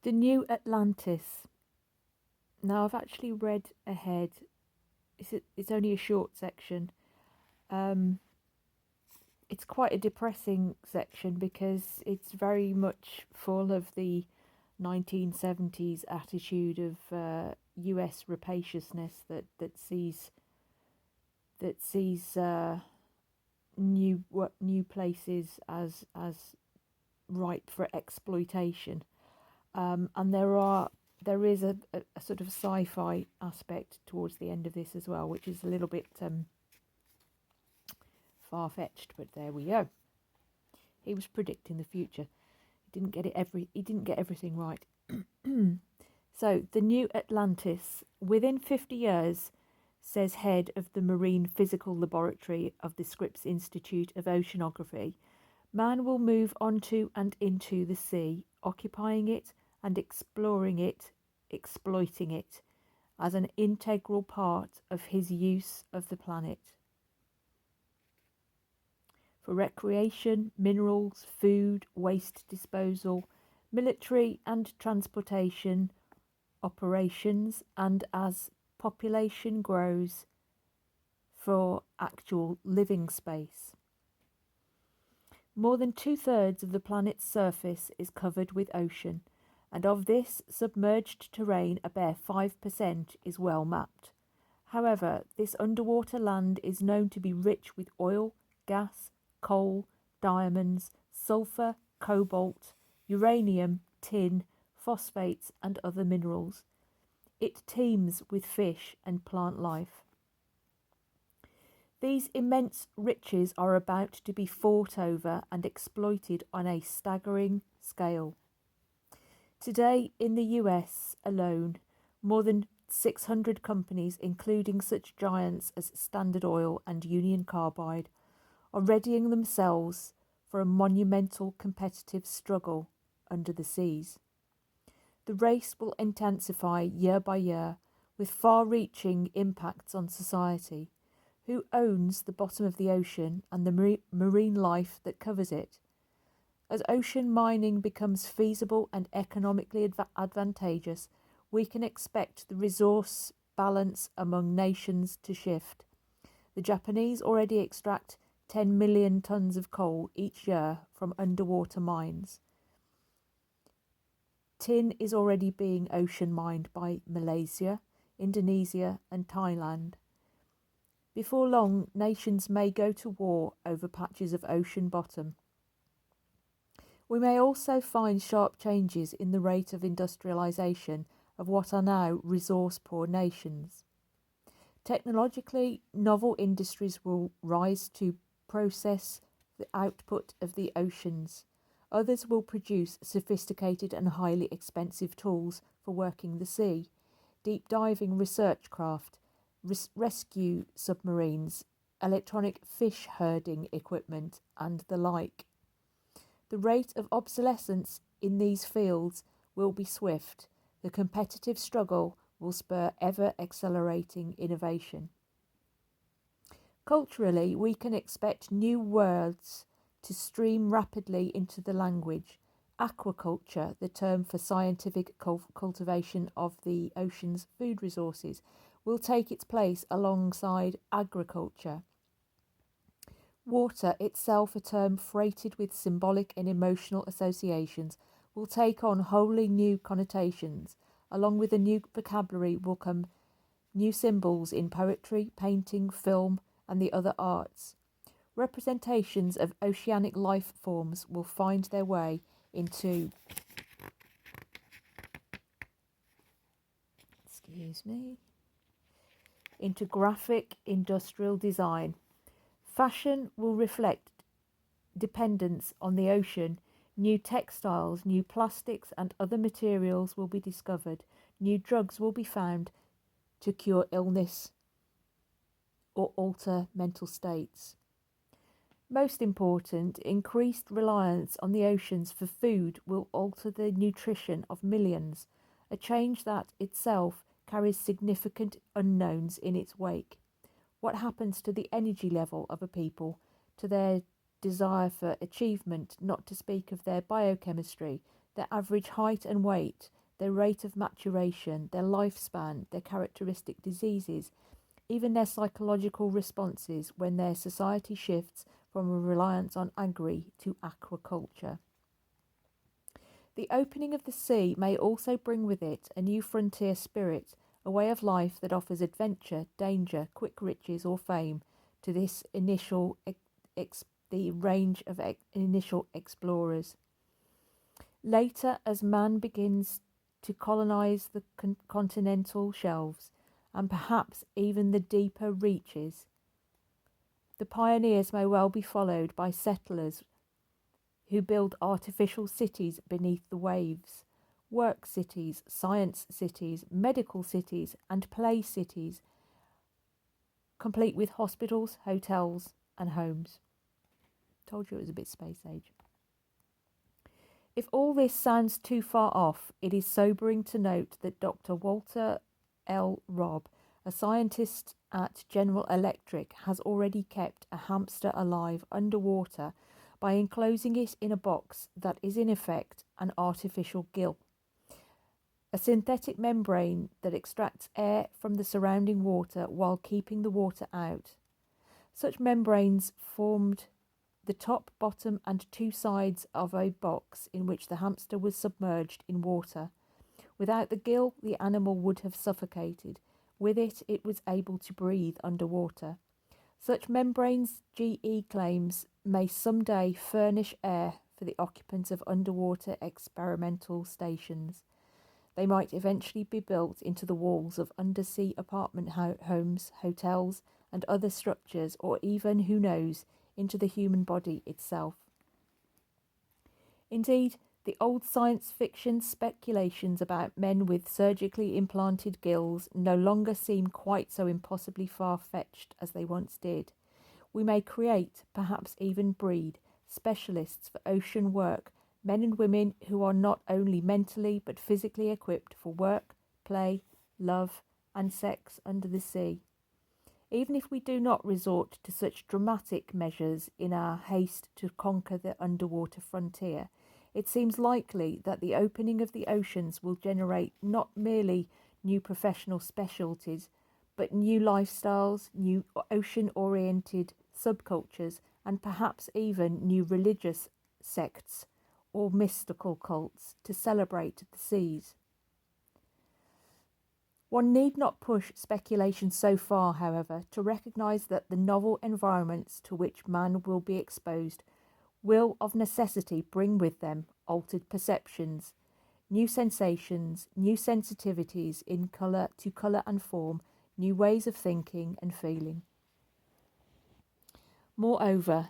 The New Atlantis. Now, I've actually read ahead. It's only a short section. Um, it's quite a depressing section because it's very much full of the 1970s attitude of US rapaciousness that sees new places as ripe for exploitation. And there is a sort of sci-fi aspect towards the end of this as well, which is a little bit far-fetched, but there we go. He was predicting the future. He didn't get everything right. So, the New Atlantis. Within 50 years, says head of the Marine Physical Laboratory of the Scripps Institute of Oceanography, man will move onto and into the sea, occupying it and exploring it, exploiting it, as an integral part of his use of the planet. For recreation, minerals, food, waste disposal, military and transportation operations, and as population grows, for actual living space. More than 2/3 of the planet's surface is covered with ocean, and of this submerged terrain a bare 5% is well mapped. However, this underwater land is known to be rich with oil, gas, coal, diamonds, sulfur, cobalt, uranium, tin, phosphates, and other minerals. It teems with fish and plant life. These immense riches are about to be fought over and exploited on a staggering scale. Today, in the US alone, more than 600 companies, including such giants as Standard Oil and Union Carbide, are readying themselves for a monumental competitive struggle under the seas. The race will intensify year by year, with far-reaching impacts on society. Who owns the bottom of the ocean and the marine life that covers it? As ocean mining becomes feasible and economically advantageous, we can expect the resource balance among nations to shift. The Japanese already extract 10 million tonnes of coal each year from underwater mines. Tin is already being ocean mined by Malaysia, Indonesia, and Thailand. Before long, nations may go to war over patches of ocean bottom. We may also find sharp changes in the rate of industrialisation of what are now resource-poor nations. Technologically, novel industries will rise to process the output of the oceans. Others will produce sophisticated and highly expensive tools for working the sea, deep diving research craft, rescue submarines, electronic fish herding equipment, and the like. The rate of obsolescence in these fields will be swift. The competitive struggle will spur ever accelerating innovation. Culturally, we can expect new words to stream rapidly into the language. Aquaculture, the term for scientific cultivation of the ocean's food resources, will take its place alongside agriculture. Water, itself a term freighted with symbolic and emotional associations, will take on wholly new connotations. Along with a new vocabulary will come new symbols in poetry, painting, film, and the other arts. Representations of oceanic life forms will find their way into graphic industrial design. Fashion will reflect dependence on the ocean. New textiles, new plastics, and other materials will be discovered. New drugs will be found to cure illness or alter mental states. Most important, increased reliance on the oceans for food will alter the nutrition of millions, a change that itself carries significant unknowns in its wake. What happens to the energy level of a people, to their desire for achievement, not to speak of their biochemistry, their average height and weight, their rate of maturation, their lifespan, their characteristic diseases, even their psychological responses when their society shifts from a reliance on agri to aquaculture. The opening of the sea may also bring with it a new frontier spirit, a way of life that offers adventure, danger, quick riches, or fame to this initial the range of initial explorers. Later, as man begins to colonize the continental shelves and perhaps even the deeper reaches, the pioneers may well be followed by settlers who build artificial cities beneath the waves, work cities, science cities, medical cities, and play cities, complete with hospitals, hotels, and homes. Told you it was a bit space age. If all this sounds too far off, it is sobering to note that Dr. Walter L. Robb, a scientist at General Electric, has already kept a hamster alive underwater by enclosing it in a box that is in effect an artificial gill, a synthetic membrane that extracts air from the surrounding water while keeping the water out. Such membranes formed the top, bottom, and two sides of a box in which the hamster was submerged in water. Without the gill, the animal would have suffocated. With it, it was able to breathe underwater. Such membranes, GE claims, may someday furnish air for the occupants of underwater experimental stations. They might eventually be built into the walls of undersea apartment homes, hotels, and other structures, or even, who knows, into the human body itself. Indeed, the old science fiction speculations about men with surgically implanted gills no longer seem quite so impossibly far-fetched as they once did. We may create, perhaps even breed, specialists for ocean work, men and women who are not only mentally but physically equipped for work, play, love, and sex under the sea. Even if we do not resort to such dramatic measures in our haste to conquer the underwater frontier, it seems likely that the opening of the oceans will generate not merely new professional specialties, but new lifestyles, new ocean-oriented subcultures, and perhaps even new religious sects or mystical cults to celebrate the seas. One need not push speculation so far, however, to recognise that the novel environments to which man will be exposed will of necessity bring with them altered perceptions, new sensations, new sensitivities in colour and form, new ways of thinking and feeling. Moreover,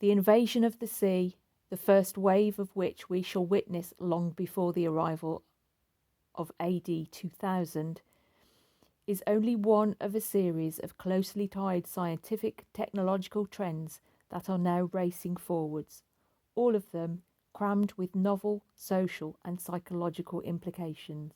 the invasion of the sea, the first wave of which we shall witness long before the arrival of AD 2000, is only one of a series of closely tied scientific technological trends that are now racing forwards, all of them crammed with novel social and psychological implications.